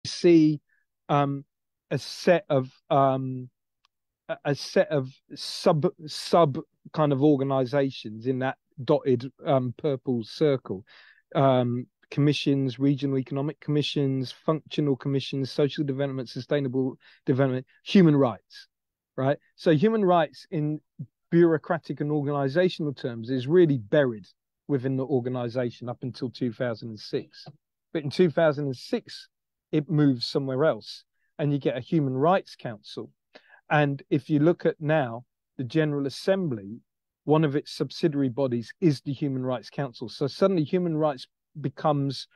see um, a set of sub kind of organizations in that dotted purple circle. Commissions, regional economic commissions, functional commissions, social development, sustainable development, human rights, right? So human rights in bureaucratic and organizational terms is really buried within the organization up until 2006. But in 2006, it moves somewhere else and you get a Human Rights Council. And if you look at now, the General Assembly, one of its subsidiary bodies is the Human Rights Council. So suddenly human rights becomes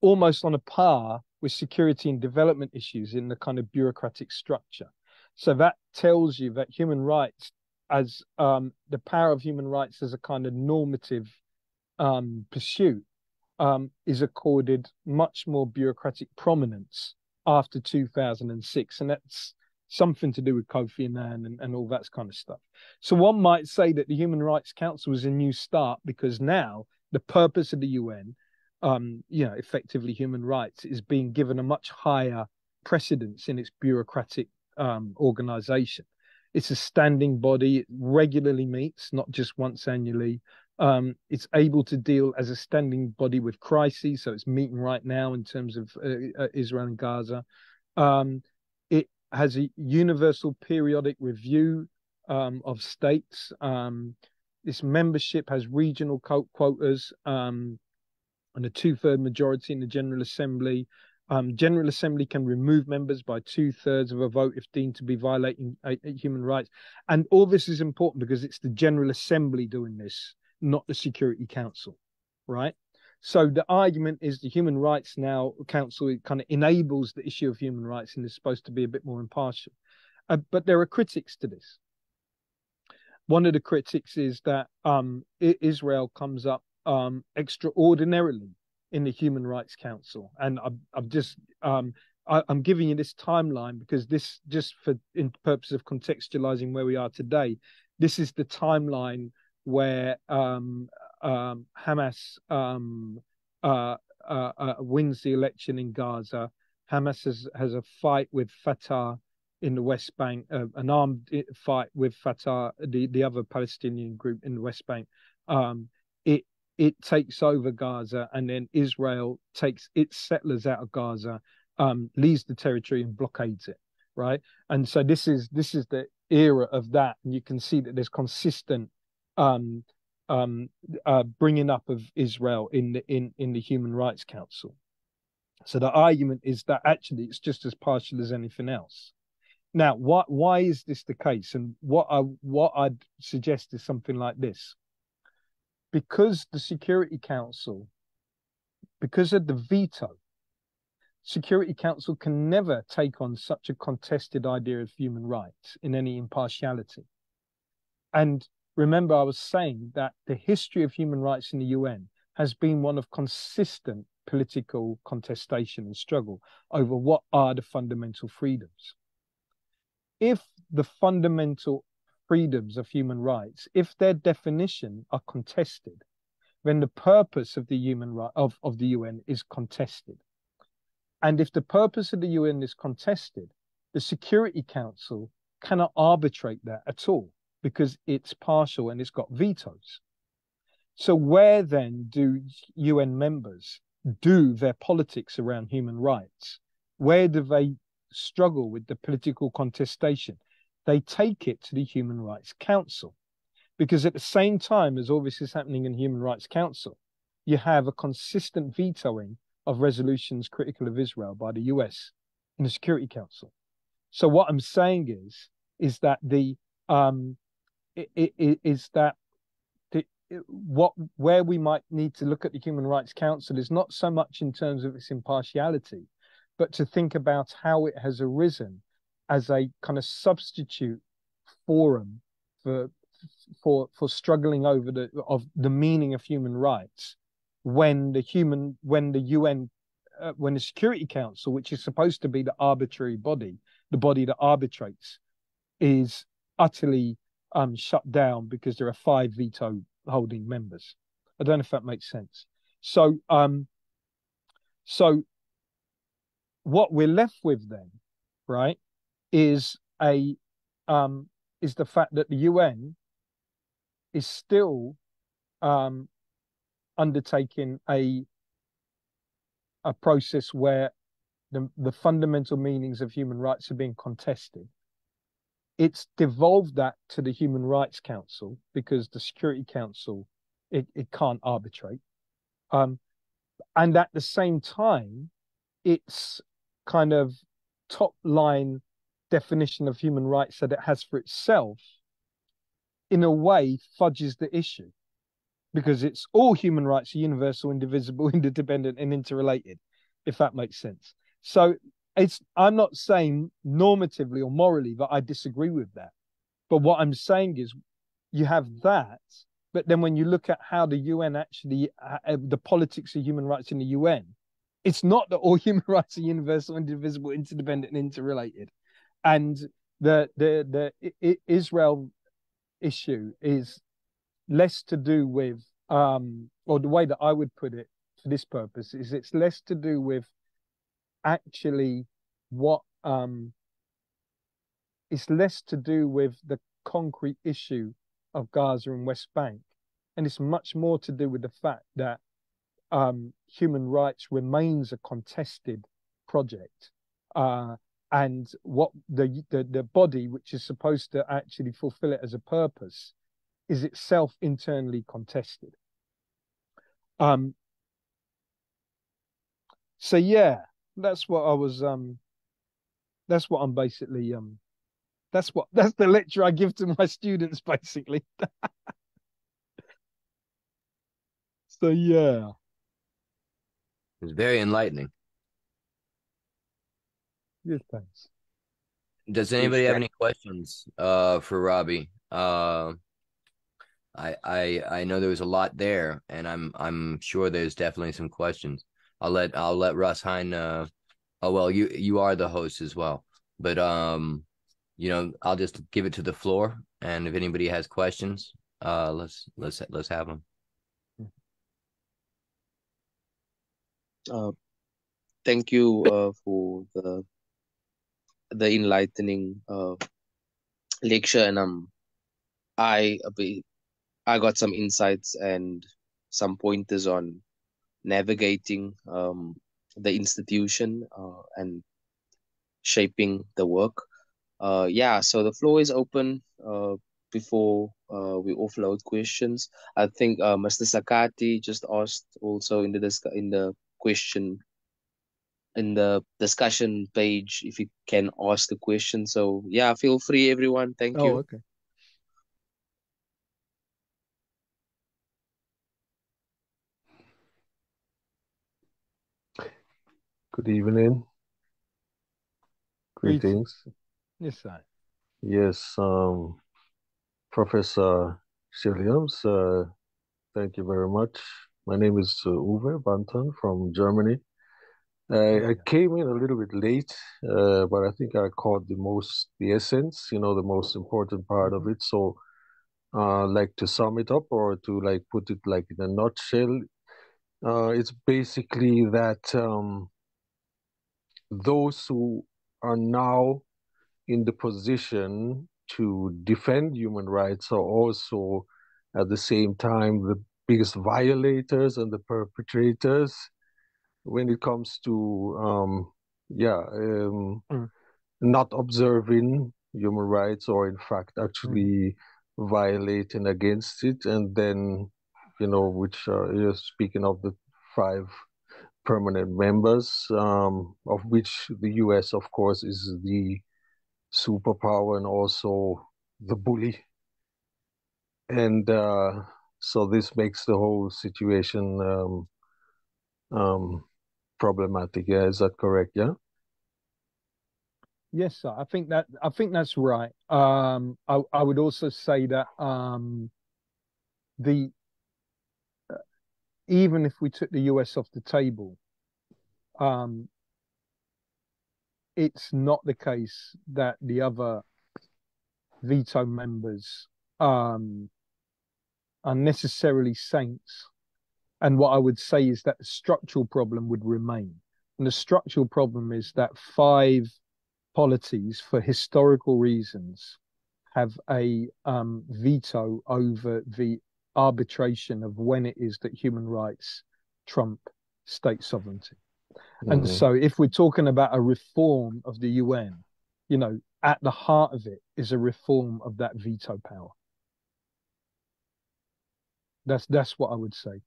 almost on a par with security and development issues in the kind of bureaucratic structure. So that tells you that human rights as the power of human rights as a kind of normative pursuit is accorded much more bureaucratic prominence after 2006. And that's something to do with Kofi Annan and all that kind of stuff. So one might say that the Human Rights Council is a new start because now the purpose of the UN, effectively human rights, is being given a much higher precedence in its bureaucratic organization. It's a standing body. It regularly meets, not just once annually. It's able to deal as a standing body with crises. So it's meeting right now in terms of Israel and Gaza. It has a universal periodic review of states. This membership has regional quotas and a 2/3 majority in the General Assembly. General Assembly can remove members by 2/3 of a vote if deemed to be violating human rights. And all this is important because it's the General Assembly doing this, not the Security Council, right? So the argument is the Human Rights Council kind of enables the issue of human rights and is supposed to be a bit more impartial. But there are critics to this. One of the critics is that Israel comes up extraordinarily in the Human Rights Council, and I'm giving you this timeline because this, just for in purpose of contextualizing where we are today, this is the timeline where Hamas wins the election in Gaza. Hamas has a fight with Fatah in the West Bank, an armed fight with Fatah, the other Palestinian group in the West Bank. It takes over Gaza, and then Israel takes its settlers out of Gaza, leaves the territory and blockades it, right? And so this is the era of that, and you can see that there's consistent bringing up of Israel in the Human Rights Council. So the argument is that actually it's just as partial as anything else. Now, why is this the case? And what I'd suggest is something like this. Because the Security Council, because of the veto, Security Council can never take on such a contested idea of human rights in any impartiality. And remember, I was saying that the history of human rights in the UN has been one of consistent political contestation and struggle over what are the fundamental freedoms. If the fundamental freedoms of human rights, if their definition are contested, then the purpose of the of the UN is contested. And if the purpose of the UN is contested, the Security Council cannot arbitrate that at all because it's partial and it's got vetoes. So where then do UN members do their politics around human rights? Where do they struggle with the political contestation? They take it to the Human Rights Council, because at the same time as all this is happening in the Human Rights Council, you have a consistent vetoing of resolutions critical of Israel by the US in the Security Council. So what I'm saying is that where we might need to look at the Human Rights Council is not so much in terms of its impartiality, but to think about how it has arisen as a kind of substitute forum for struggling over the meaning of human rights when the Security Council, which is supposed to be the arbitrary body, the body that arbitrates, is utterly shut down because there are 5 veto holding members. I don't know if that makes sense. So what we're left with then, right, is the fact that the UN is still undertaking a process where the fundamental meanings of human rights are being contested. It's devolved that to the Human Rights Council because the Security Council, it can't arbitrate. And at the same time, its kind of top line definition of human rights that it has for itself, in a way, fudges the issue because it's all human rights are universal, indivisible, interdependent, and interrelated, if that makes sense. So I'm not saying normatively or morally that I disagree with that. But what I'm saying is you have that, but then when you look at how the UN actually, the politics of human rights in the UN, it's not that all human rights are universal, indivisible, interdependent, and interrelated. And the Israel issue is less to do with, or the way that I would put it for this purpose is it's less to do with actually what it's less to do with the concrete issue of Gaza and West Bank, and it's much more to do with the fact that human rights remains a contested project, and what the body which is supposed to actually fulfill it as a purpose is itself internally contested. So yeah, that's what I was that's what I'm basically that's the lecture I give to my students basically. So yeah. It's very enlightening. Yes, thanks. Does anybody have any questions for Robbie? I know there was a lot there, and I'm sure there's definitely some questions. I'll let Russ Hine. Oh well, you are the host as well, but you know, I'll just give it to the floor, and if anybody has questions, let's have them. Thank you for the enlightening lecture, and I got some insights and some pointers on navigating the institution and shaping the work. Yeah, so the floor is open before we offload questions. I think Mr. Sakati just asked also in the question in the discussion page if you can ask the question. So yeah, feel free, everyone. Thank you. Okay. Good evening. Greetings. Yes, sir. Yes, Professor Shilliam, thank you very much. My name is Uwe Bantan from Germany. I came in a little bit late, but I think I caught the essence, the most important part of it. So, like to sum it up or to like put it like in a nutshell, it's basically that those who are now in the position to defend human rights are also at the same time the biggest violators and the perpetrators when it comes to not observing human rights or in fact actually violating against it. And then which you're speaking of the 5 permanent members, of which the US of course is the superpower and also the bully. And so this makes the whole situation problematic. Yeah, is that correct? Yeah. Yes, sir. I think that's right. I would also say that even if we took the US off the table, it's not the case that the other veto members are necessarily saints. And what I would say is that the structural problem would remain. And the structural problem is that 5 polities, for historical reasons, have a veto over the arbitration of when it is that human rights trump state sovereignty. And so if we're talking about a reform of the UN, you know, at the heart of it is a reform of that veto power. That's what I would say.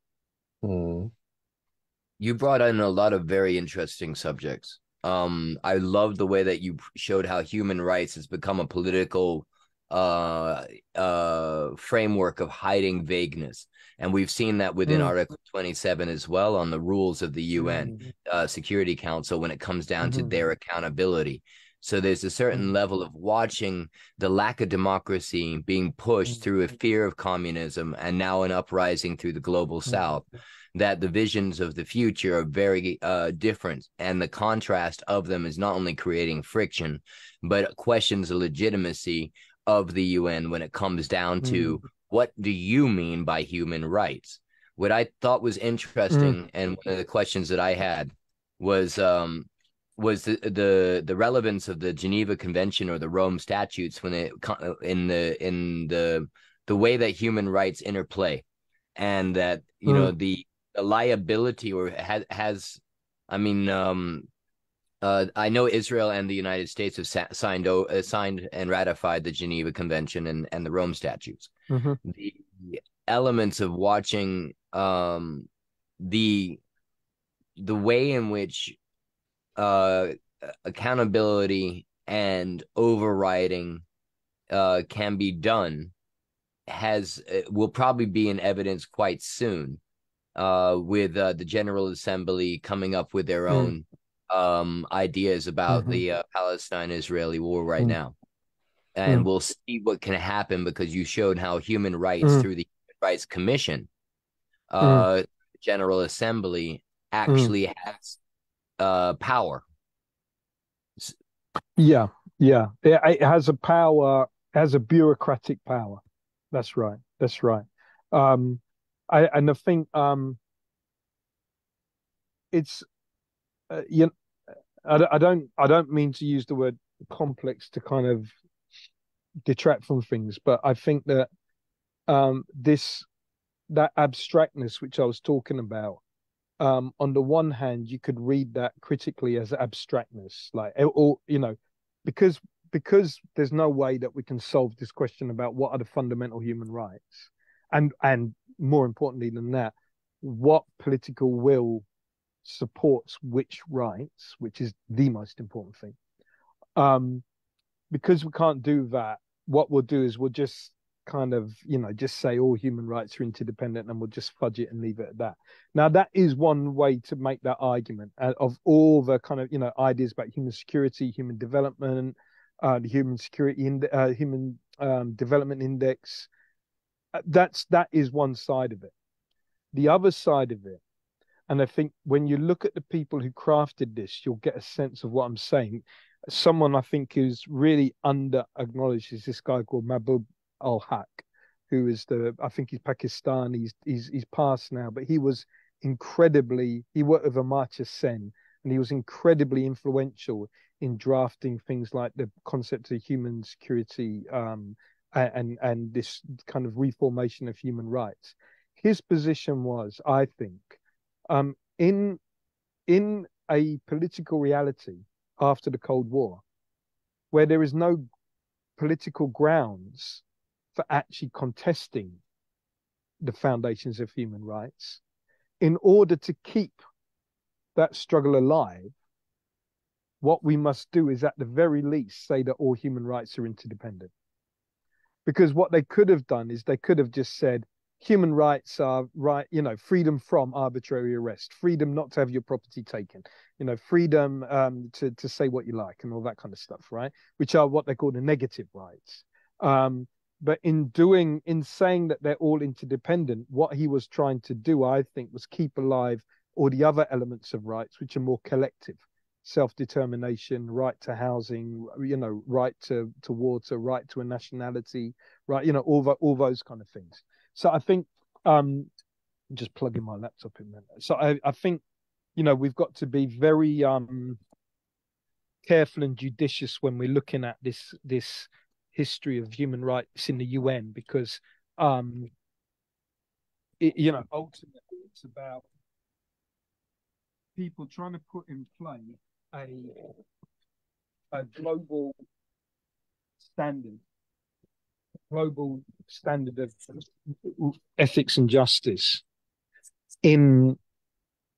You brought in a lot of very interesting subjects. I love the way that you showed how human rights has become a political framework of hiding vagueness. And we've seen that within Article 27 as well, on the rules of the UN Security Council when it comes down to their accountability. So there's a certain level of watching the lack of democracy being pushed through a fear of communism and now an uprising through the global South, that the visions of the future are very different. And the contrast of them is not only creating friction, but questions the legitimacy of the UN when it comes down to what do you mean by human rights? What I thought was interesting, and one of the questions that I had was the relevance of the Geneva Convention or the Rome Statutes when it in the way that human rights interplay, and that the liability or has I mean I know Israel and the United States have signed and ratified the Geneva Convention and the Rome Statutes. The elements of watching the way in which accountability and overriding can be done will probably be in evidence quite soon, with the General Assembly coming up with their own ideas about the Palestine-Israeli war right now. And we'll see what can happen, because you showed how human rights through the Human Rights Commission, General Assembly actually has power. Yeah. It has a power, has a bureaucratic power. That's right. I think it's I don't mean to use the word complex to kind of detract from things, but I think that that abstractness which I was talking about, on the one hand, you could read that critically as abstractness, like, or because there's no way that we can solve this question about what are the fundamental human rights, and more importantly than that, what political will supports which rights, which is the most important thing. Because we can't do that, what we'll do is we'll just kind of, just say all human rights are interdependent, and we'll just fudge it and leave it at that. Now, that is one way to make that argument of all the kind of, ideas about human security, human development, the human development index. That is one side of it. The other side of it, and I think when you look at the people who crafted this, you'll get a sense of what I'm saying. Someone I think who's really under-acknowledged is this guy called Mahbub al-Haq, who is I think he's Pakistani, he's passed now, but he was he worked with Amartya Sen, and he was incredibly influential in drafting things like the concept of human security, and this kind of reformation of human rights. His position was, I think, in a political reality after the Cold War, where there is no political grounds for actually contesting the foundations of human rights, in order to keep that struggle alive, what we must do is at the very least say that all human rights are interdependent. Because what they could have done is they could have just said, human rights are freedom from arbitrary arrest, freedom not to have your property taken, freedom to say what you like, and all that kind of stuff, right? Which are what they call the negative rights. But in saying that they're all interdependent, what he was trying to do, I think, was keep alive all the other elements of rights, which are more collective: self-determination, right to housing, right to water, right to a nationality, right, all those kind of things. So I think, just plugging my laptop in there. So I think we've got to be very careful and judicious when we're looking at this history of human rights in the UN, because ultimately it's about people trying to put in play a global standard of ethics and justice in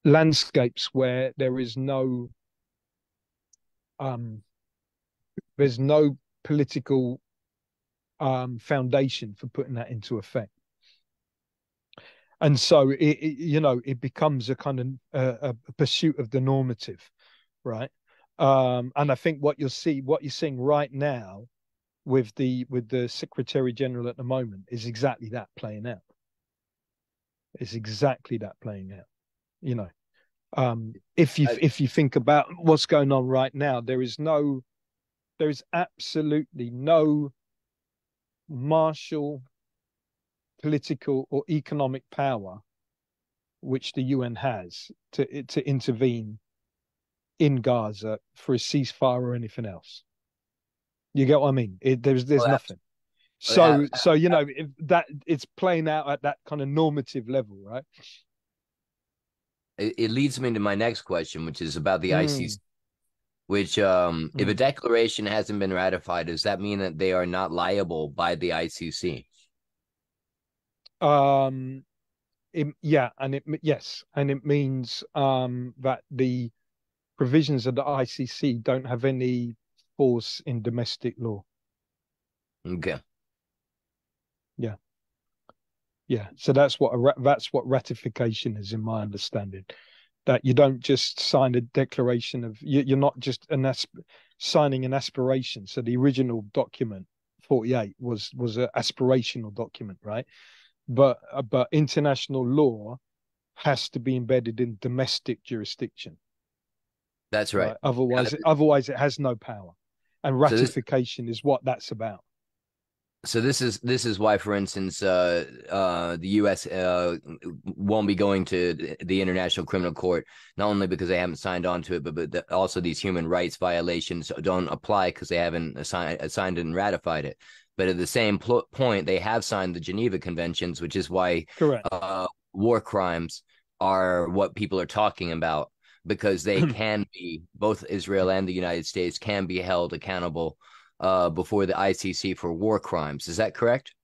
landscapes where there's no political foundation for putting that into effect. And so it becomes a kind of a pursuit of the normative, right? And I think what you're seeing right now with the Secretary General at the moment is exactly that playing out. It's exactly that playing out. If you think about what's going on right now, there is absolutely no martial, political, or economic power which the UN has to intervene in Gaza for a ceasefire or anything else. You get what I mean? There's nothing. So if that it's playing out at that kind of normative level, right? It leads me to my next question, which is about the ICC. Which, if a declaration hasn't been ratified, does that mean that they are not liable by the ICC? Yes, and it means that the provisions of the ICC don't have any force in domestic law. Okay. Yeah. So that's what ratification is, in my understanding. That you don't just sign a declaration of you're not just signing an aspiration. So the original document 48 was an aspirational document, right? But international law has to be embedded in domestic jurisdiction. That's right. Otherwise it has no power. And ratification is what that's about. So this is why, for instance, the U.S. Won't be going to the International Criminal Court, not only because they haven't signed on to it, but also these human rights violations don't apply because they haven't signed and ratified it. But at the same point, they have signed the Geneva Conventions, which is why war crimes are what people are talking about, because they can be, both Israel and the United States can be held accountable before the ICC for war crimes. Is that correct?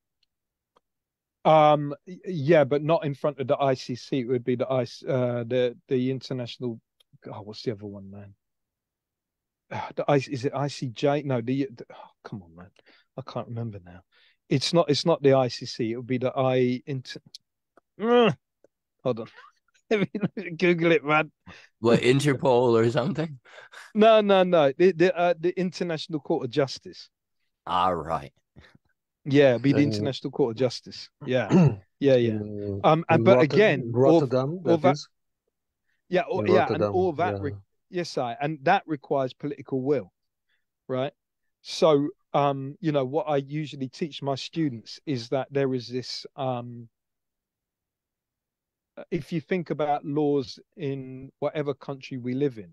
Yeah, but not in front of the ICC. It would be the international. Oh, what's the other one, man? Is it ICJ? No, come on, man. I can't remember now. It's not the ICC. It would be the hold on. Google it, man. What, Interpol or something? No. The International Court of Justice. All right. Yeah, it'd be the International Court of Justice. Yeah. But again, Rotterdam. And that requires political will, right? So, what I usually teach my students is that there is this. If you think about laws in whatever country we live in,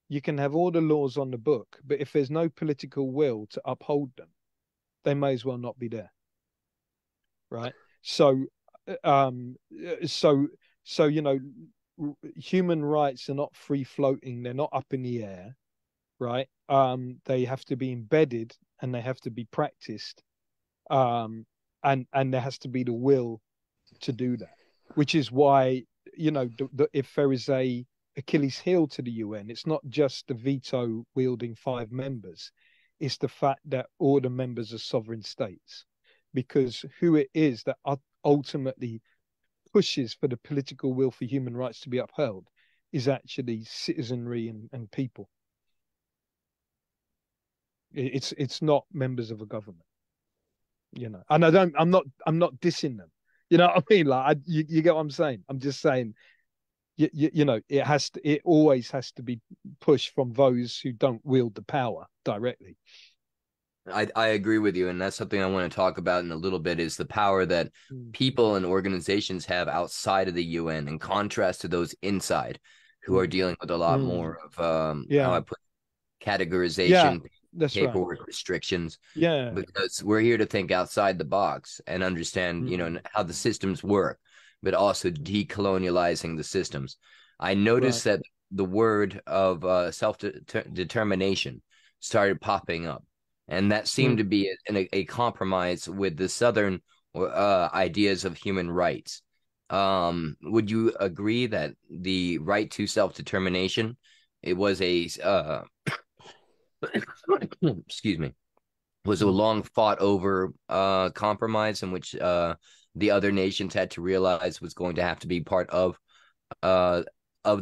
you can have all the laws on the book, but if there's no political will to uphold them, they may as well not be there. Right? So, human rights are not free floating. They're not up in the air, right? They have to be embedded and they have to be practiced. And there has to be the will to do that. Which is why, if there is a Achilles heel to the UN, it's not just the veto wielding 5 members. It's the fact that all the members are sovereign states, because who it is that ultimately pushes for the political will for human rights to be upheld is actually citizenry and people. It's not members of a government, and I'm not dissing them. You know what I mean? Like, you get what I'm saying? I'm just saying, it always has to be pushed from those who don't wield the power directly. I agree with you, and that's something I want to talk about in a little bit, is the power that people and organizations have outside of the UN in contrast to those inside, who are dealing with a lot more of how I put categorization, that's paperwork right. restrictions. Yeah, Because we're here to think outside the box and understand, you know, how the systems work, but also decolonializing the systems. I noticed that the word of self-determination started popping up, and that seemed to be a compromise with the Southern ideas of human rights. Would you agree that the right to self-determination, it was a excuse me, was a long fought over compromise in which the other nations had to realize was going to have to be part of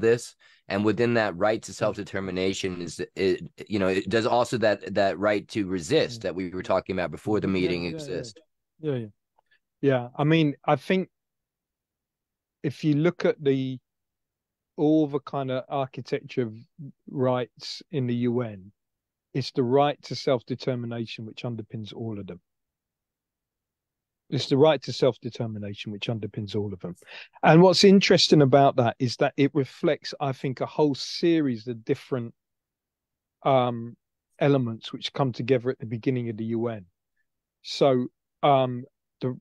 this? And within that right to self-determination is it, you know, it does also that right to resist that we were talking about before the meeting exist. Yeah. I mean, I think if you look at all the kind of architecture of rights in the UN, it's the right to self-determination which underpins all of them. It's the right to self-determination which underpins all of them. And what's interesting about that is that it reflects, I think, a whole series of different elements which come together at the beginning of the UN. So the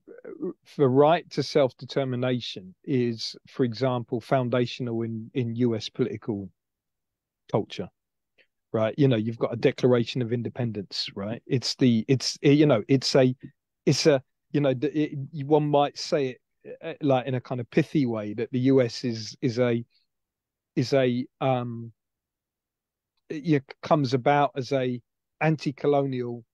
right to self-determination is, for example, foundational in US political culture. Right, you know, you've got a Declaration of Independence, right? It's you know, it's a you know, one might say it like in a kind of pithy way that the US is a it comes about as a anti-colonial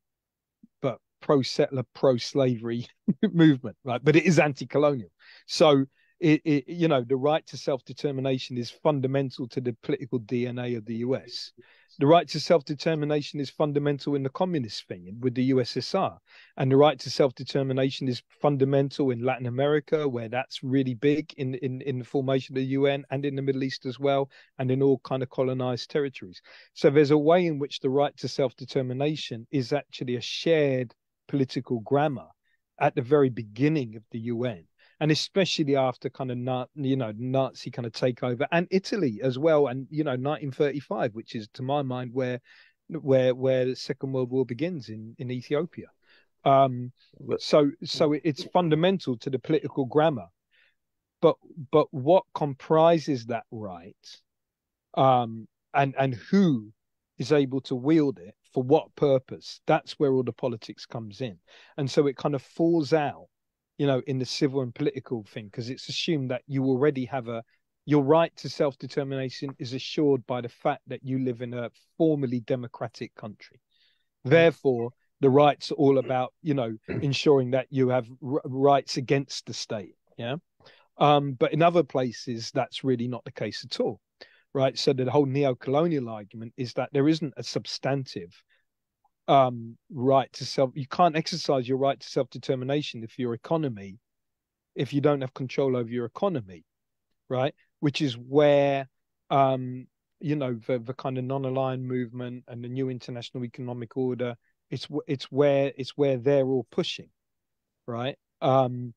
but pro-settler, pro-slavery movement, right? But it is anti-colonial, so you know, the right to self-determination is fundamental to the political DNA of the US. The right to self-determination is fundamental in the communist thing with the USSR. And the right to self-determination is fundamental in Latin America, where that's really big in the formation of the UN, and in the Middle East as well, and in all kind of colonized territories. So there's a way in which the right to self-determination is actually a shared political grammar at the very beginning of the UN. And especially after kind of Nazi kind of takeover, and Italy as well, and 1935, which is to my mind where the Second World War begins in Ethiopia. So it's fundamental to the political grammar, but what comprises that right, and who is able to wield it for what purpose? That's where all the politics comes in, and so it kind of falls out, in the civil and political thing, because it's assumed that you already have your right to self-determination is assured by the fact that you live in a formally democratic country. Therefore, the rights are all about, ensuring that you have rights against the state. Yeah. But in other places, that's really not the case at all. Right. So the whole neo-colonial argument is that there isn't a substantive right to you can't exercise your right to self-determination if you don't have control over your economy, right? Which is where the kind of non-aligned movement and the new international economic order, it's where they're all pushing, right? Isn't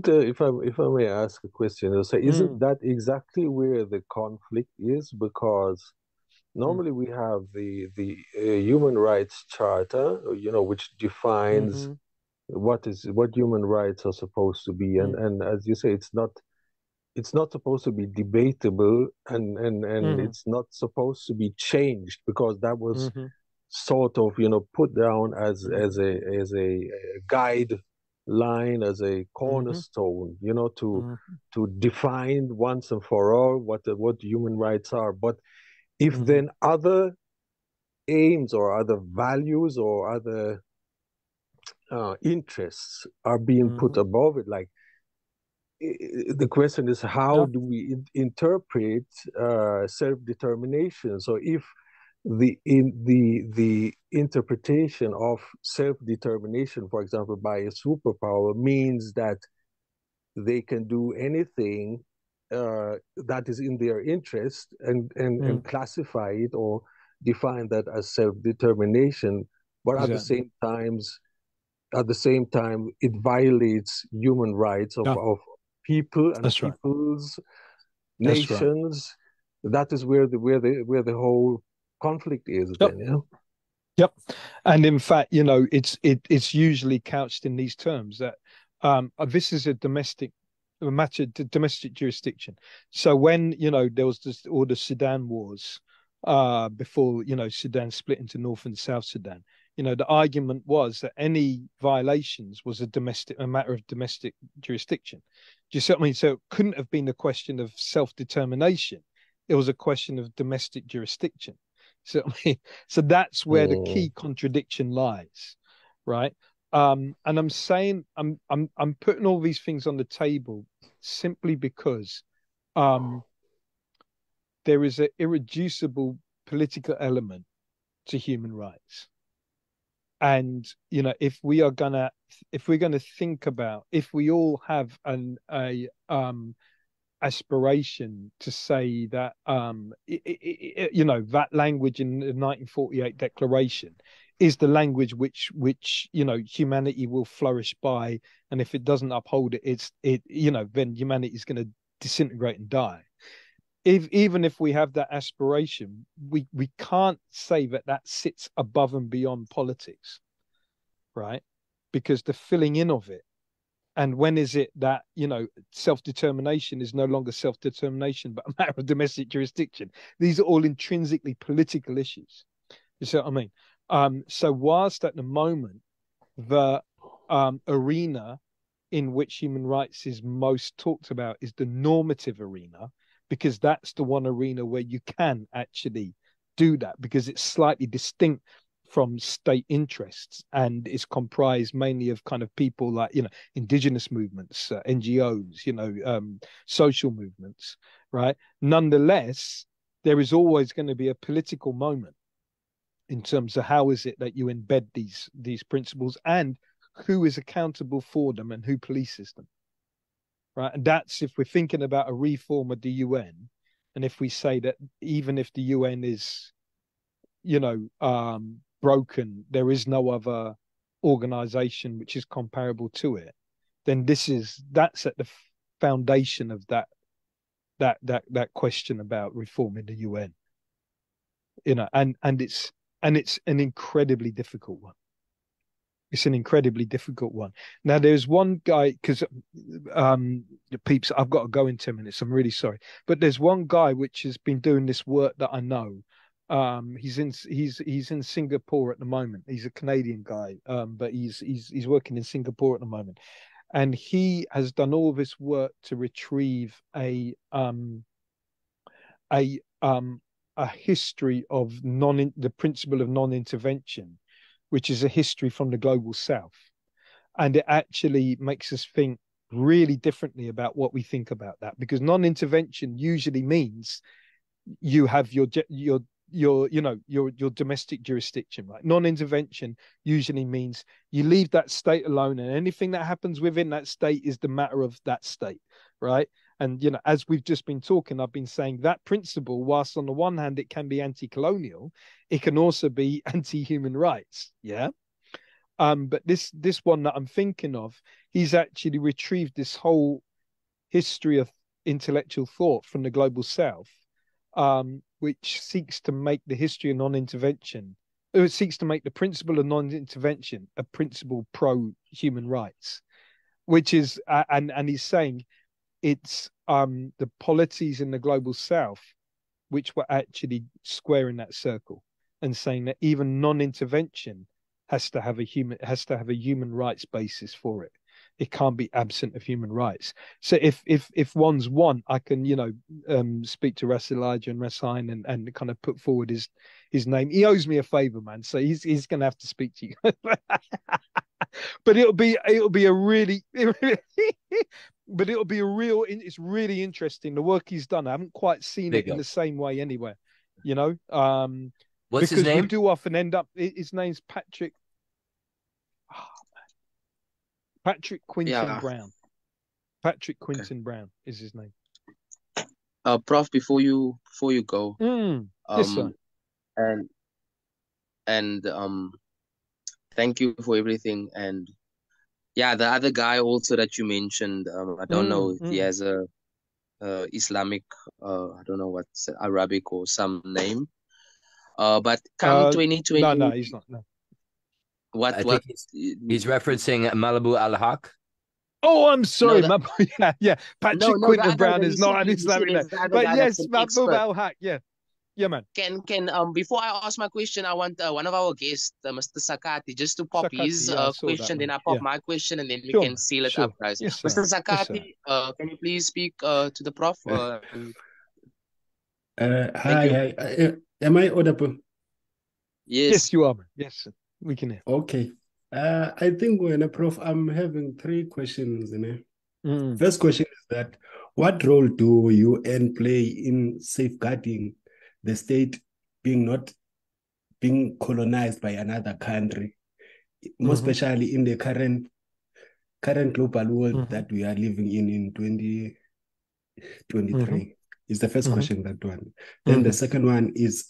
if I may ask a question, so isn't that exactly where the conflict is? Because normally we have the Human Rights Charter, which defines what human rights are supposed to be, and as you say, it's not supposed to be debatable, and it's not supposed to be changed, because that was sort of put down as a guideline, as a cornerstone, to define once and for all what human rights are. But if then other aims or other values or other interests are being put above it, like the question is, how do we interpret self-determination? So if the interpretation of self-determination, for example, by a superpower, means that they can do anything that is in their interest, and classify it or define that as self-determination, but at the same time it violates human rights of people and That's right. peoples, That's right. nations. That is where the whole conflict is. Yep. Then, you know. Yep. And in fact, you know, it's usually couched in these terms that this is a domestic jurisdiction. So when, you know, there was the Sudan wars, before, you know, Sudan split into North and South Sudan, you know, the argument was that any violations was a matter of domestic jurisdiction. Do you see what I mean? So it couldn't have been a question of self-determination. It was a question of domestic jurisdiction. So I mean, so that's where the key contradiction lies, right? And I'm saying I'm putting all these things on the table simply because there is an irreducible political element to human rights. And you know, if we're gonna think about, if we all have a aspiration to say that you know, that language in the 1948 Declaration is the language which you know, humanity will flourish by, and if it doesn't uphold it, you know, then humanity is going to disintegrate and die. Even if we have that aspiration, we can't say that sits above and beyond politics, right? Because the filling in of it. And when is it that, you know, self-determination is no longer self-determination, but a matter of domestic jurisdiction? These are all intrinsically political issues. You see what I mean? So whilst at the moment, the arena in which human rights is most talked about is the normative arena, because that's the one arena where you can actually do that, because it's slightly distinct from state interests and is comprised mainly of kind of people like, you know, indigenous movements, NGOs, you know, social movements, right? Nonetheless, there is always going to be a political moment in terms of how is it that you embed these principles and who is accountable for them and who polices them, right? And that's if we're thinking about a reform of the UN, and if we say that even if the UN is, you know, broken, there is no other organization which is comparable to it, then that's at the foundation of that question about reforming the UN, you know, and it's an incredibly difficult one. It's an incredibly difficult one. Now, there's one guy, because peeps, I've got to go in 10 minutes. I'm really sorry, but there's one guy which has been doing this work that I know. He's in Singapore at the moment. He's a Canadian guy, but he's working in Singapore at the moment, and he has done all this work to retrieve a history of the principle of non-intervention, which is a history from the global south. And it actually makes us think really differently about what we think about that, because non-intervention usually means you have your domestic jurisdiction, right? Non-intervention usually means you leave that state alone, and anything that happens within that state is the matter of that state, right? And, you know, as we've just been talking, I've been saying that principle, whilst on the one hand it can be anti-colonial, it can also be anti-human rights. Yeah. But this one that I'm thinking of, he's actually retrieved this whole history of intellectual thought from the global south, which seeks to make the history of non-intervention, it seeks to make the principle of non-intervention a principle pro-human rights, which is, and he's saying it's the polities in the global south which were actually squaring that circle and saying that even non-intervention has to have a human rights basis for it. It can't be absent of human rights. So if one's one, I can, you know, speak to Ras Elijah and Ras Hein and kind of put forward his name. He owes me a favor, man. So he's gonna have to speak to you. But it'll be a really but it'll be a real, it's really interesting the work he's done. I haven't quite seen it in the same way anywhere, you know. What's his name? We do often end up, his name's Patrick Quinton Brown. Patrick Quinton Brown is his name. Prof, before you go, yes, sir. and thank you for everything, and Yeah, the other guy also that you mentioned, I don't know if he has a Islamic, I don't know what's Arabic or some name. But come 2020, no, he's not. No. what I think he's referencing Malibu Al-Haq. Oh, I'm sorry, no, yeah. Patrick the Quinton other Brown that is not an you said Islamic name, there's the other but guy that's yes, an Mahbub expert. Al-Haq, yeah, man. Can before I ask my question, I want one of our guests, Mr. Sakati, just to pop Sakati, his yeah, I saw question, that, then man. I pop Yeah. my question, and then we Sure, can man. seal it Sure. up, guys. Yes, sir. Mr. Yes, Sakati, can you please speak to the prof? Hi. Am I audible? Yes. you are, man. Yes, sir. We can hear. Okay. I think when a prof, I'm having three questions. First question is that what role do UN play in safeguarding the state not being colonized by another country, more especially in the current global world that we are living in 2023? Is the first question, that one. Then the second one is,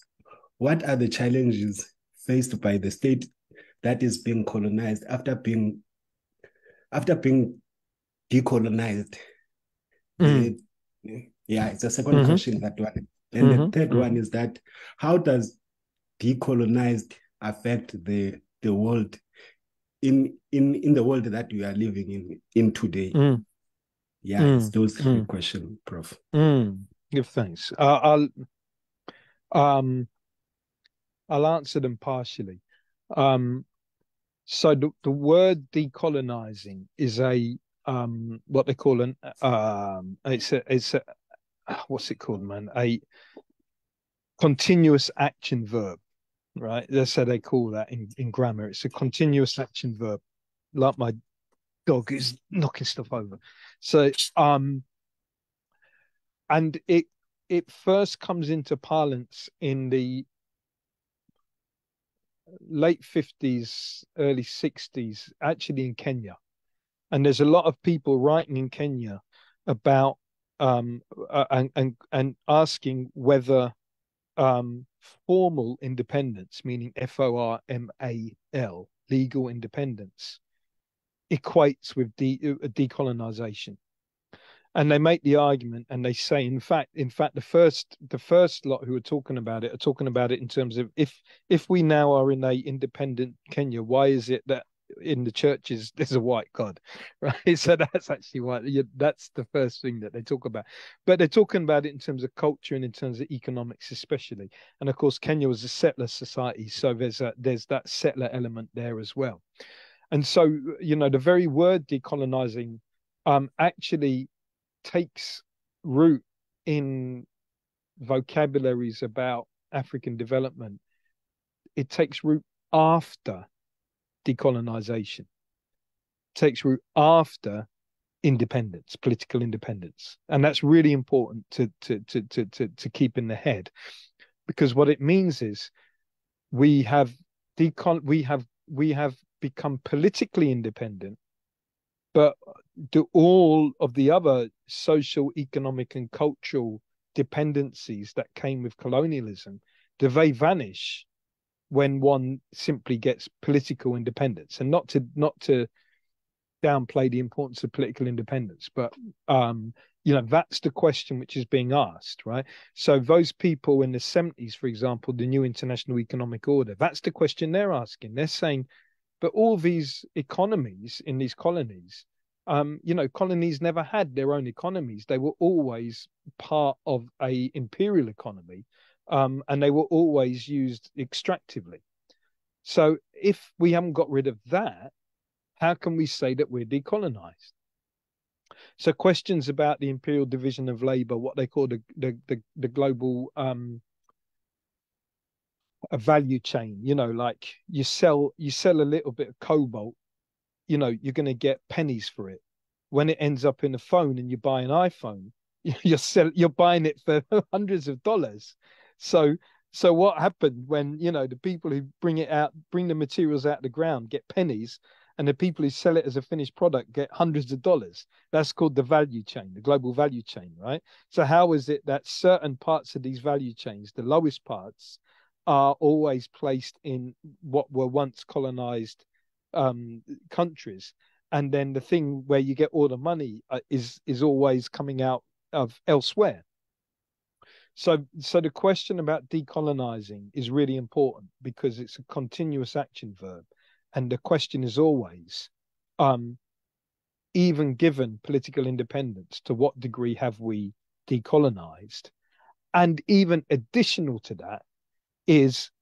what are the challenges faced by the state that is being colonized after being decolonized? Yeah, it's the second question, that one. And the third one is that, how does decolonized affect the world in the world that we are living in today? Yeah, it's those three questions, Prof. Give thanks. I'll answer them partially. So the word decolonizing is a what they call an it's a what's it called, man? A continuous action verb, right? That's how they call that in grammar. It's a continuous action verb, like my dog is knocking stuff over. So and it first comes into parlance in the late 50s, early 60s, actually in Kenya. And there's a lot of people writing in Kenya about and asking whether formal independence, meaning FORMAL, legal independence, equates with decolonization. And they make the argument, and they say, in fact, the first lot who are talking about it are talking about it in terms of, if we now are in a independent Kenya, why is it that in the churches there's a white God, right? So that's actually why, that's the first thing that they talk about. But they're talking about it in terms of culture and in terms of economics, especially. And of course, Kenya was a settler society, so there's that settler element there as well. And so, the very word decolonizing actually takes root in vocabularies about African development. It takes root after decolonization, takes root after independence, political independence. And that's really important to keep in the head, because what it means is we have become politically independent, but do all of the other social, economic, and cultural dependencies that came with colonialism, do they vanish when one simply gets political independence? And not to downplay the importance of political independence, but that's the question which is being asked, right? So those people in the 70s, for example, the new international economic order, that's the question they're asking. They're saying, but all these economies in these colonies, colonies never had their own economies. They were always part of a imperial economy, and they were always used extractively. So if we haven't got rid of that, how can we say that we're decolonized? So questions about the imperial division of labor, what they call the global a value chain, like you sell a little bit of cobalt, you're going to get pennies for it. When it ends up in a phone and you buy an iPhone, you're buying it for hundreds of dollars. So what happened when, the people who bring the materials out of the ground get pennies, and the people who sell it as a finished product get hundreds of dollars? That's called the value chain, the global value chain, right? So how is it that certain parts of these value chains, the lowest parts, are always placed in what were once colonized countries, and then the thing where you get all the money is always coming out of elsewhere. So the question about decolonizing is really important because it's a continuous action verb, and the question is always, even given political independence, to what degree have we decolonized? And even additional to that is,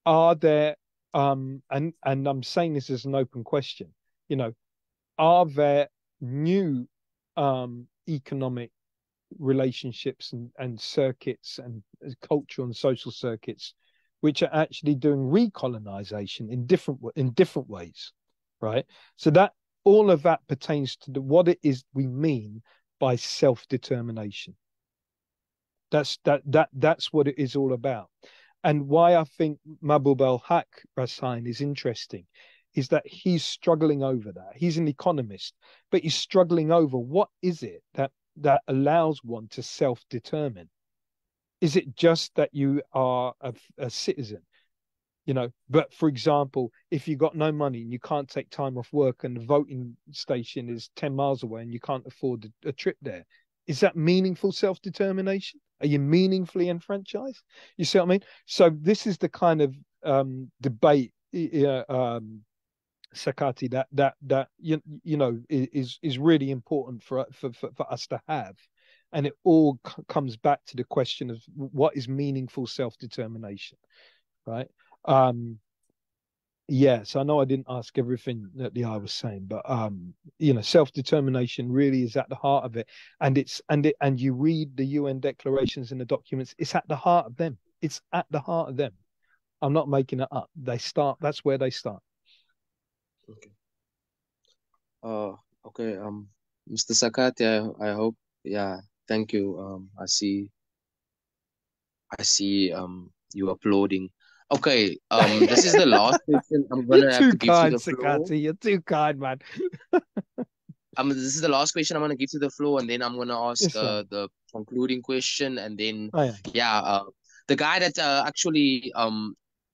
are there, and I'm saying this as an open question, are there new economic relationships and circuits and cultural and social circuits which are actually doing recolonization in different ways, right? So that all of that pertains to what it is we mean by self-determination. That's what it is all about. And why I think Mahbub al-Haq Rasain is interesting is that he's struggling over that. He's an economist, but he's struggling over what is it that allows one to self-determine. Is it just that you are a citizen? But for example, if you've got no money and you can't take time off work and the voting station is 10 miles away and you can't afford a trip there, is that meaningful self-determination? Are you meaningfully enfranchised? You see what I mean? So this is the kind of debate, Sakati, that is really important for us to have, and it all comes back to the question of what is meaningful self-determination, right? Yes, I know I didn't ask everything that the I was saying, but self-determination really is at the heart of it, and you read the UN declarations and the documents. It's at the heart of them. It's at the heart of them. I'm not making it up. That's where they start. Okay. Okay. Mr. Sakati, I hope. Yeah. Thank you. I see. You uploading. Okay. This is the last question I'm gonna have to give to the floor. Sakati. You're too kind, man. This is the last question I'm gonna give to the floor, and then I'm gonna ask the concluding question, and then the guy that actually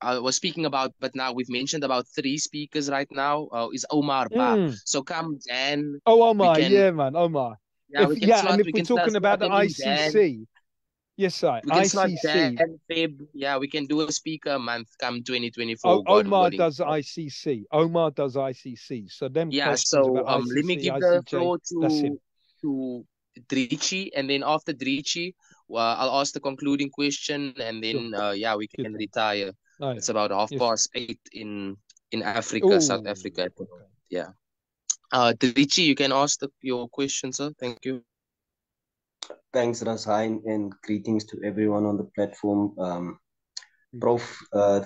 I was speaking about, but now we've mentioned about 3 speakers right now, is Omar Ba. So come Dan. Oh, Omar, man, Omar. Yeah, if we're talking about the ICC, yes, sir. We can ICC. Dan, Feb. Yeah, we can do a speaker month come 2024. Omar does ICC. Omar does ICC. So them questions about ICC, let me give the floor to Drici, and then after Drici, I'll ask the concluding question, and then we can retire. It's about 8:30 in Africa, South Africa. Okay. Yeah. Drici, you can ask your question, sir. Thank you. Thanks, Rasain, and greetings to everyone on the platform. Prof,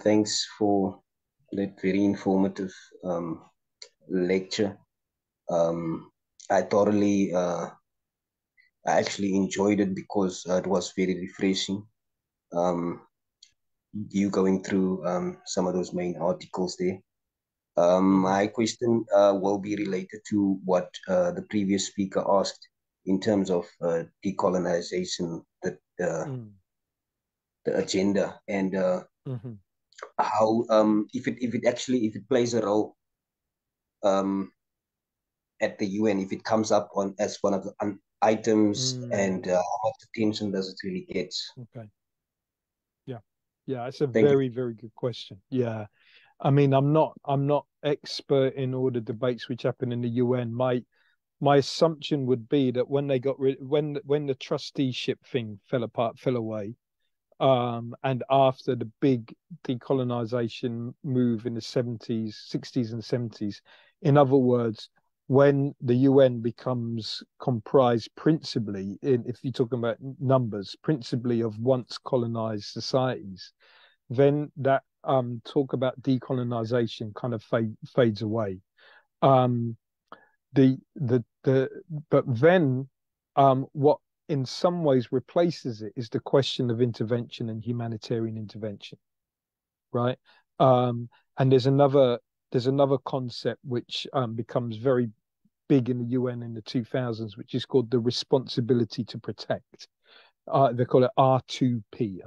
thanks for that very informative lecture. I actually enjoyed it because it was very refreshing. You going through some of those main articles there. My question will be related to what the previous speaker asked in terms of decolonization, the agenda, and how if it plays a role at the UN, if it comes up as one of the items, and how much attention does it really get? Okay. Yeah, it's a very good question. Yeah, I mean, I'm not expert in all the debates which happen in the UN. My assumption would be that when they got when the trusteeship thing fell away, and after the big decolonization move in the 60s and 70s, in other words, when the UN becomes comprised principally, if you're talking about numbers, principally of once colonized societies, then that talk about decolonization kind of fades away. But then what in some ways replaces it is the question of intervention and humanitarian intervention, right? And there's another concept which becomes very big in the UN in the 2000s, which is called the responsibility to protect. They call it R2P.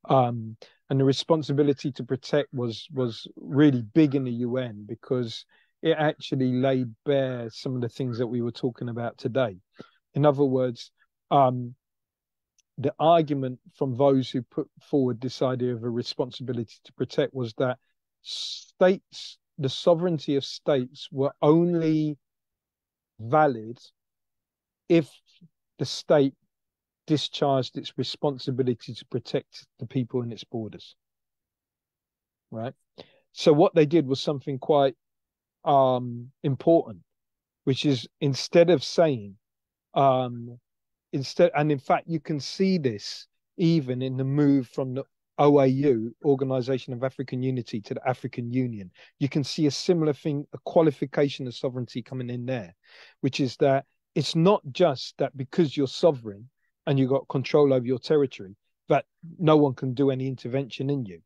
And the responsibility to protect was really big in the UN, because it actually laid bare some of the things that we were talking about today. In other words, the argument from those who put forward this idea of a responsibility to protect was that states, the sovereignty of states, were only valid if the state discharged its responsibility to protect the people in its borders. Right? So what they did was something quite important, which is, instead of saying, and in fact, you can see this even in the move from the OAU, Organization of African Unity, to the African Union. You can see a similar thing, a qualification of sovereignty coming in there, which is that it's not just that because you're sovereign and you've got control over your territory, that no one can do any intervention in you.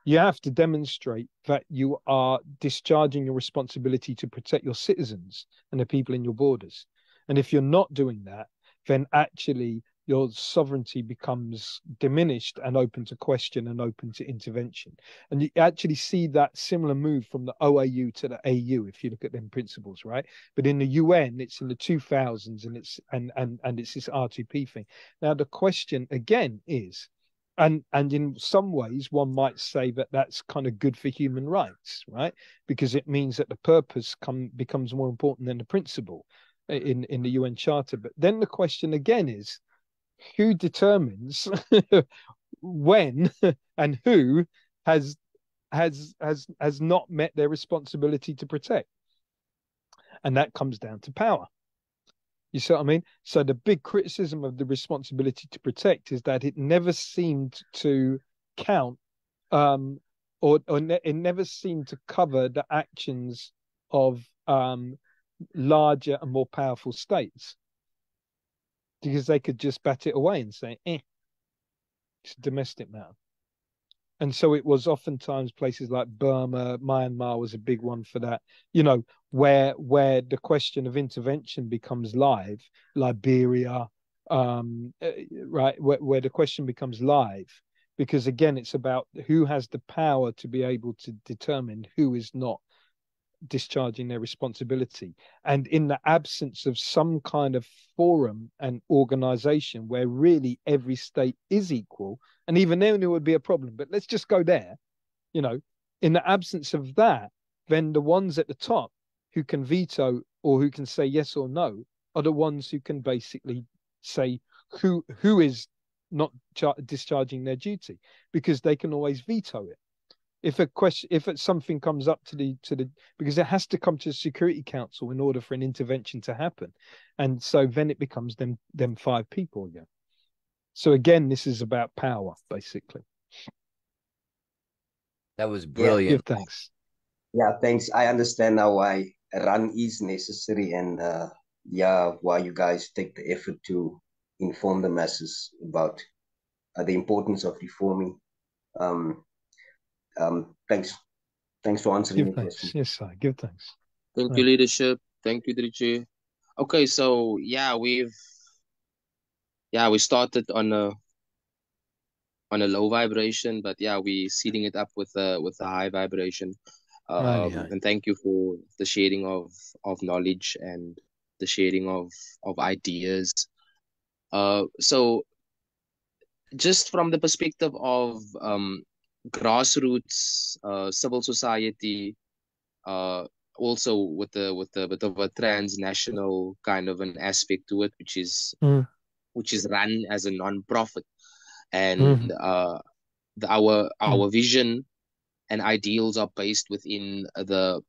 You have to demonstrate that you are discharging your responsibility to protect your citizens and the people in your borders. And if you're not doing that, then actually your sovereignty becomes diminished and open to question and open to intervention. And you actually see that similar move from the OAU to the AU if you look at them principles, right? But in the UN, it's in the 2000s, and it's this R2P thing. Now the question again is, and in some ways one might say that that's kind of good for human rights, right? Because it means that the purpose becomes more important than the principle in the UN Charter. But then the question again is, who determines when and who has not met their responsibility to protect? And that comes down to power. You see what I mean? So the big criticism of the responsibility to protect is that it never seemed to count, it never seemed to cover the actions of larger and more powerful states, because they could just bat it away and say, it's a domestic matter. And so it was oftentimes places like Burma, Myanmar was a big one for that, where the question of intervention becomes live, Liberia, right, where the question becomes live, because again, it's about who has the power to be able to determine who is not discharging their responsibility. And in the absence of some kind of forum and organization where really every state is equal, and even then it would be a problem, but let's just go there, in the absence of that, then the ones at the top who can veto or who can say yes or no are the ones who can basically say who is not discharging their duty, because they can always veto it. If something comes up to the because it has to come to the Security Council in order for an intervention to happen, and so then it becomes them 5 people again. So again, this is about power, basically. That was brilliant. Give thanks. Yeah, thanks. I understand now why RUNN is necessary, and why you guys take the effort to inform the masses about the importance of reforming. Thanks for answering the question. Yes, sir. Give thanks. Thank you, leadership. Thank you, Driche. Okay, so we started on a low vibration, but we're sealing it up with a high vibration. And thank you for the sharing of knowledge and the sharing of ideas. So just from the perspective of grassroots civil society, also with a transnational kind of an aspect to it, which is run as a non-profit, and our vision and ideals are based within the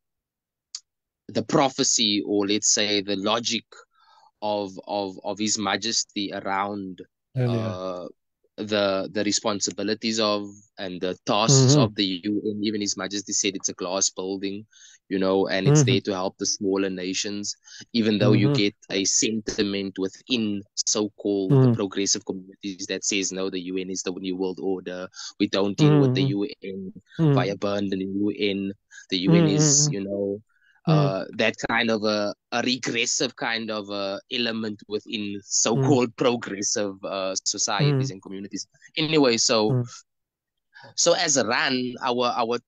prophecy, or let's say the logic of His Majesty around the responsibilities of and the tasks of the UN. Even His Majesty said it's a glass building, and it's there to help the smaller nations, even though you get a sentiment within so-called the progressive communities that says, no, the UN is the new world order. We don't deal with the UN via burden in UN. The UN is, that kind of a regressive kind of element within so-called progressive societies and communities. Anyway, so So as a RUNN, our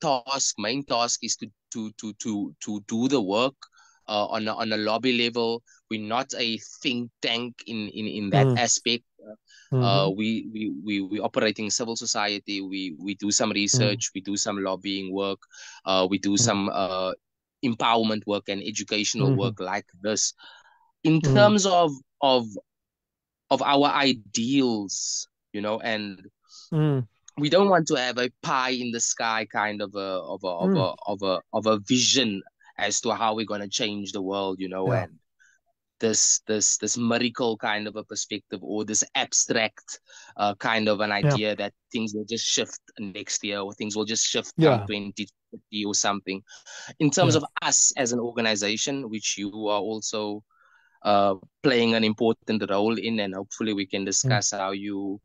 main task is to do the work on a lobby level. We're not a think tank in that aspect. We operating civil society. We do some research. We do some lobbying work. We do some empowerment work and educational work like this. In terms of our ideals, you know, and we don't want to have a pie in the sky kind of a vision as to how we're going to change the world, you know, and this miracle kind of a perspective, or this abstract kind of an idea that things will just shift next year, or things will just shift come 2050 or something. In terms of us as an organization, which you are also playing an important role in, and hopefully we can discuss how you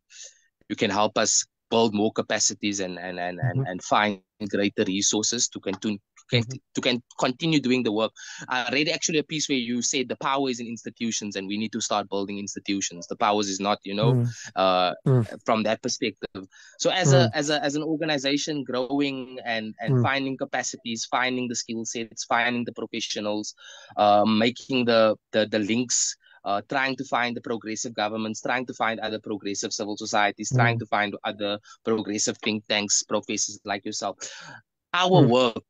can help us build more capacities and find greater resources to continue doing the work. I read actually a piece where you said the power is in institutions, and we need to start building institutions. The powers is not, you know, from that perspective. So as an organization growing and finding capacities, finding the skill sets, finding the professionals, making the links, trying to find the progressive governments, trying to find other progressive civil societies, trying to find other progressive think tanks, professors like yourself. Our work,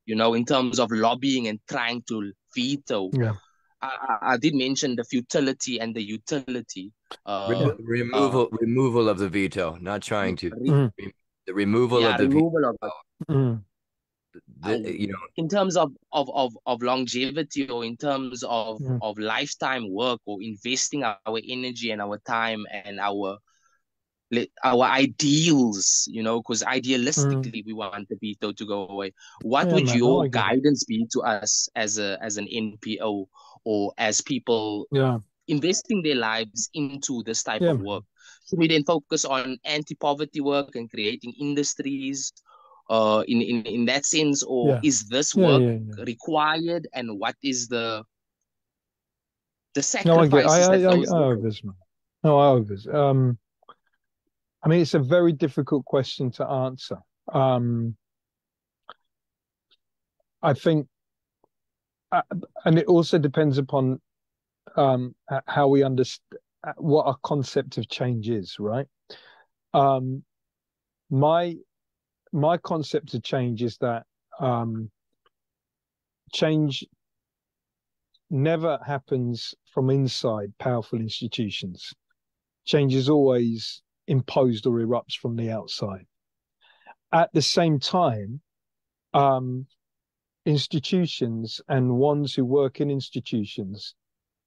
you know, in terms of lobbying and trying to veto. I did mention the futility and the utility. Removal of the veto, not trying to. The removal of the veto. You know, in terms of longevity, or in terms of lifetime work, or investing our energy and our time and our ideals, you know, because idealistically we want the veto to go away. What would your guidance be to us as an NPO, or as people investing their lives into this type of work? Should we then focus on anti-poverty work and creating industries in that sense, or is this work required, and what is the sacrifices that those I mean, it's a very difficult question to answer. I think, and it also depends upon how we understand what our concept of change is, right? My concept of change is that change never happens from inside powerful institutions. Change is always imposed or erupts from the outside. At the same time, institutions and ones who work in institutions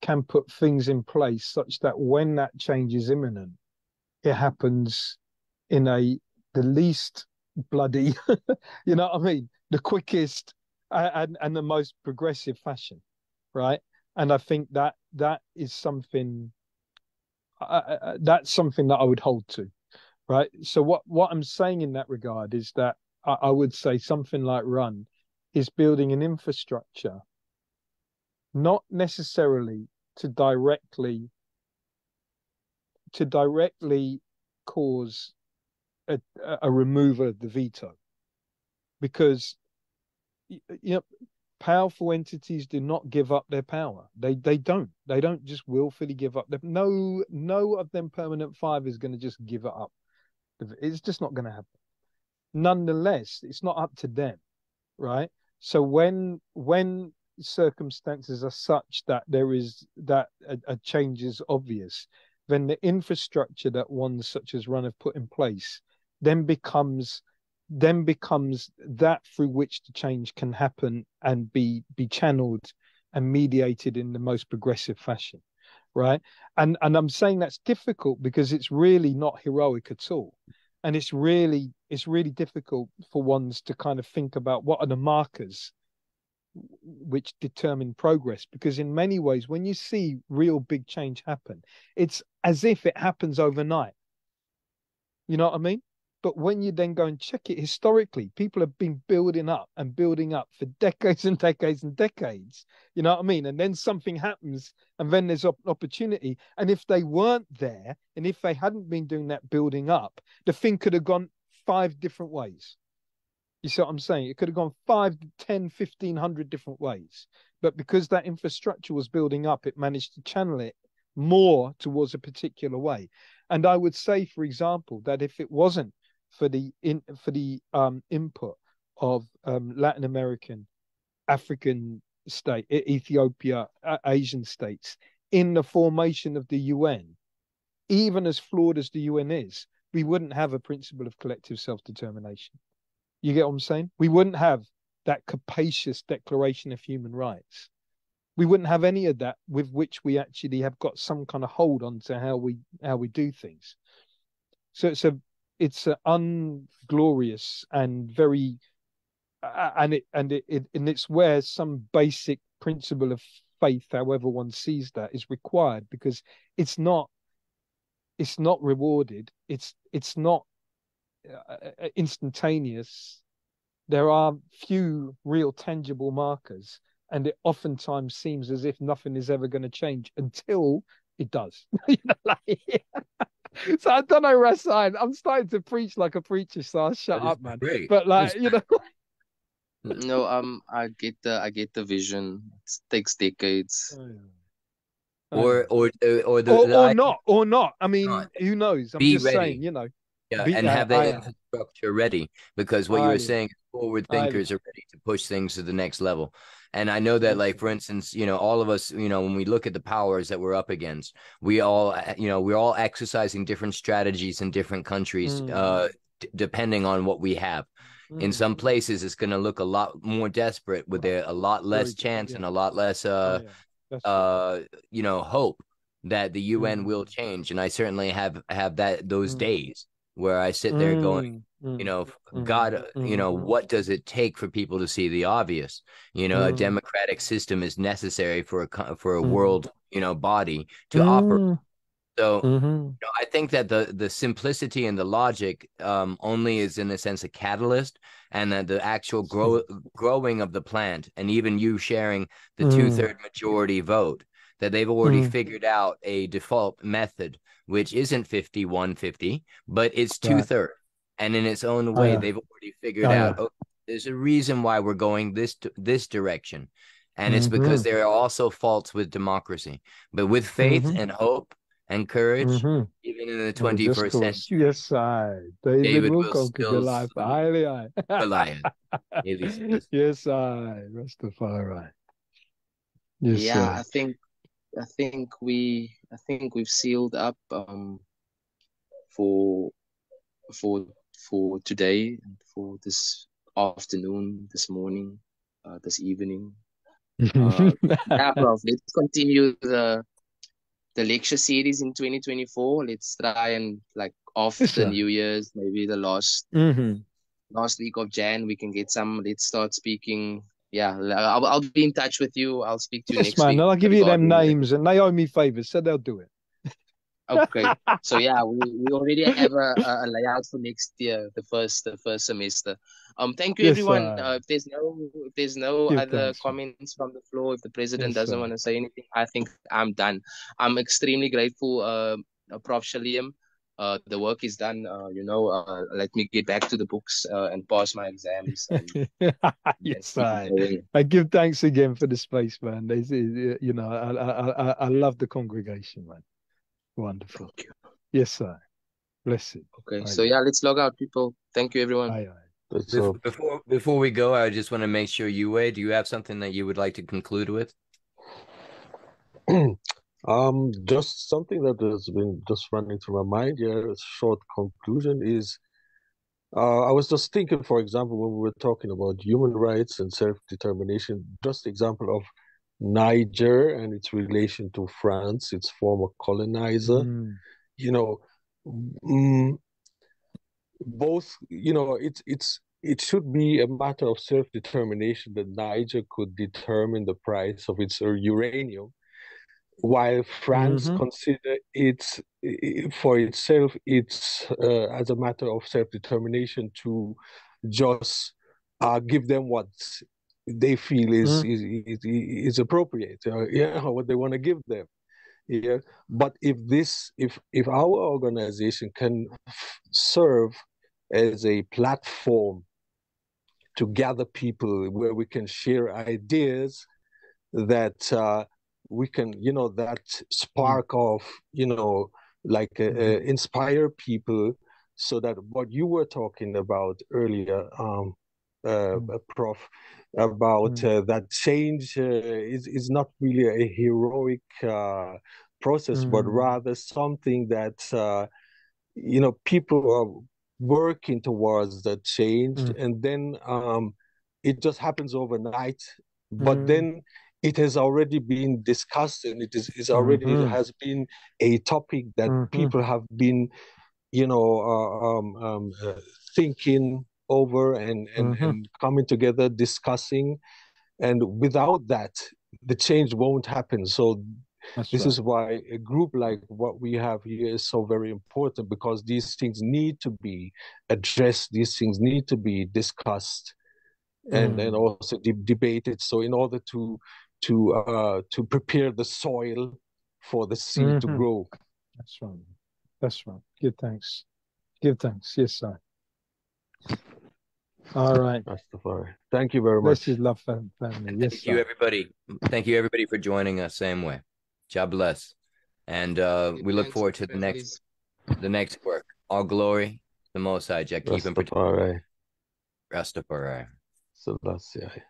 can put things in place such that when that change is imminent, it happens in the least bloody, you know what I mean, the quickest and the most progressive fashion, right? And I think that is something that's something that I would hold to, right? So what I'm saying in that regard is that I would say something like RUNN is building an infrastructure, not necessarily to directly cause a removal of the veto, because you know, powerful entities do not give up their power. They don't just willfully give up. No of them permanent five is going to just give it up. It's just not going to happen. Nonetheless, it's not up to them, right? So when circumstances are such that there is that a change is obvious, then the infrastructure that ones such as RUNN have put in place then becomes that through which the change can happen and be channeled and mediated in the most progressive fashion, right? And I'm saying that's difficult because it's really not heroic at all, and it's really difficult for ones to kind of think about what are the markers which determine progress, because in many ways when you see real big change happen, it's as if it happens overnight, you know what I mean? But when you then go and check it historically, people have been building up for decades and decades and decades. You know what I mean? And then something happens, and then there's opportunity. And if they weren't there, and if they hadn't been doing that building up, the thing could have gone 5 different ways. You see what I'm saying? It could have gone 5, 10, 1,500 different ways. But because that infrastructure was building up, it managed to channel it more towards a particular way. And I would say, for example, that if it wasn't for the input of Latin American, African state, Ethiopia, Asian states in the formation of the UN, even as flawed as the UN is, we wouldn't have a principle of collective self-determination. You get what I'm saying? We wouldn't have that capacious Declaration of Human Rights. We wouldn't have any of that with which we actually have got some kind of hold on to how we do things. So it's an unglorious and very and it's where some basic principle of faith, however one sees that, is required, because it's not rewarded. It's not instantaneous. There are few real tangible markers, and it oftentimes seems as if nothing is ever going to change until it does. So I don't know, Russ. I'm starting to preach like a preacher, so I'll shut up, man. Great. But No, I get the vision. It takes decades. Or not. I mean, who knows? I'm just saying, Yeah, and have the infrastructure ready, because what you were saying, forward thinkers are ready to push things to the next level. And I know that, like, for instance, all of us, when we look at the powers that we're up against, we're all exercising different strategies in different countries, depending on what we have. In some places, it's going to look a lot more desperate, with a lot less chance and a lot less, hope that the UN will change. And I certainly have those days where I sit there going, God, what does it take for people to see the obvious? A democratic system is necessary for a world, body to operate. So I think that the simplicity and the logic only is, in a sense, a catalyst, and that the actual growing of the plant, and even you sharing the 2/3 majority vote, that they've already figured out a default method, which isn't 50-150, but it's 2/3. And in its own way, they've already figured out, there's a reason why we're going this direction. And it's because there are also faults with democracy. But with faith and hope and courage, even in the 21st century, yes, David will conquer Goliath. Goliath. Yes, Rastafari. Yes, yeah, I think we've sealed up for today, for this afternoon, this morning, this evening. Yeah, Prof, let's continue the lecture series in 2024. Let's try and, like, after New Year's, maybe the last week of Jan, we can get some. Let's start speaking. Yeah, I'll be in touch with you. I'll speak to you next week. I'll give you them names, and they owe me favors, so they'll do it. Okay, so yeah, we already have a layout for next year, the first semester. Thank you, everyone. If there's no other comments from the floor, if the president doesn't want to say anything, I think I'm done. I'm extremely grateful, Prof Shilliam. The work is done. Let me get back to the books and pass my exams. Yes, I give thanks again for the space, man. I love the congregation, man. Wonderful. Thank you. Yes, sir. Bless it. Okay, so yeah, let's log out, people. Thank you, everyone. Before we go, I just want to make sure, Yue, do you have something that you would like to conclude with? Just something that has been just running through my mind here. A short conclusion is, I was just thinking, for example, when we were talking about human rights and self-determination, just the example of Niger and its relation to France, its former colonizer. Both, it should be a matter of self-determination that Niger could determine the price of its uranium, while France consider for itself, as a matter of self-determination to just give them what they feel is appropriate, what they want to give them. But if our organization can serve as a platform to gather people where we can share ideas that we can, that spark of, like inspire people, so that what you were talking about earlier, Prof, about that change is not really a heroic process, but rather something that, people are working towards that change, and then it just happens overnight, but then it has already been discussed, and it already has been a topic that people have been, thinking over and coming together, discussing, and without that, the change won't happen. So this is why a group like what we have here is so very important, because these things need to be addressed, these things need to be discussed and also debated. So in order to prepare the soil for the seed to grow. That's right. That's right. Give thanks. Give thanks. Yes, sir. All right. Thank you very much. Bless you, love family. Yes, Thank you, everybody. Thank you, everybody, for joining us. Same way. God bless. And we look forward to the next work. All glory, the Most High. Keep and protect. Rastafari. Rastafari. Selassie.